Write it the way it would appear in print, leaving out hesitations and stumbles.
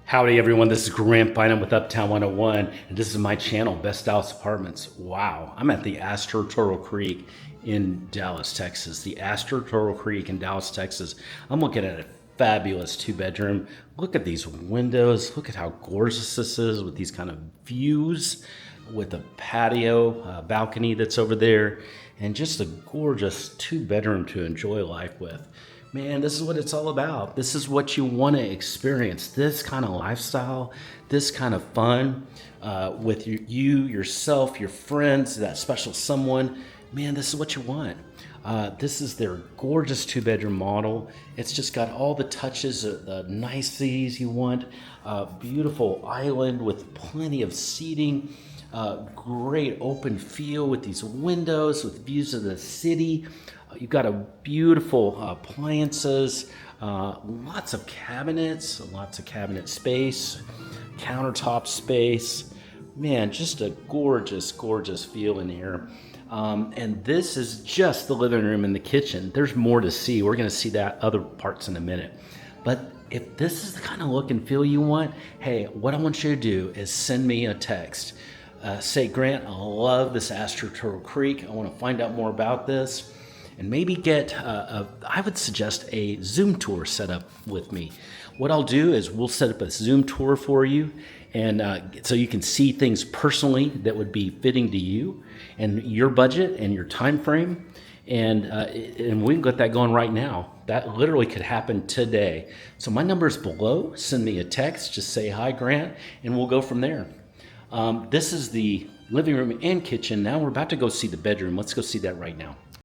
Howdy everyone, this is Grant Bynum with Uptown 101, and this is my channel, Best Dallas Apartments. Wow, I'm at the Aster Creek in Dallas, Texas. The Aster Creek in Dallas, Texas. I'm looking at a fabulous two-bedroom. Look at these windows. Look at how gorgeous this is with these kind of views, with a patio, balcony that's over there, and just a gorgeous two-bedroom to enjoy life with. Man, this is what it's all about. This is what you want to experience. This kind of lifestyle, this kind of fun with yourself, your friends, that special someone. Man, this is what you want. This is their gorgeous two-bedroom model. It's just got all the touches, the niceties you want. Beautiful island with plenty of seating. Great open feel with these windows, with views of the city. You've got a beautiful appliances, lots of cabinets, lots of cabinet space, countertop space. Man, just a gorgeous, gorgeous feel in here. And this is just the living room and the kitchen. There's more to see. We're going to see that other parts in a minute. But if this is the kind of look and feel you want, hey, what I want you to do is send me a text. Say, Grant, I love this Aster Creek. I want to find out more about this. And maybe get, I would suggest a Zoom tour set up with me. What I'll do is we'll set up a Zoom tour for you, and so you can see things personally that would be fitting to you and your budget and your time frame. And we can get that going right now. That literally could happen today. So my number is below. Send me a text. Just say, hi, Grant, and we'll go from there. This is the living room and kitchen. Now we're about to go see the bedroom. Let's go see that right now.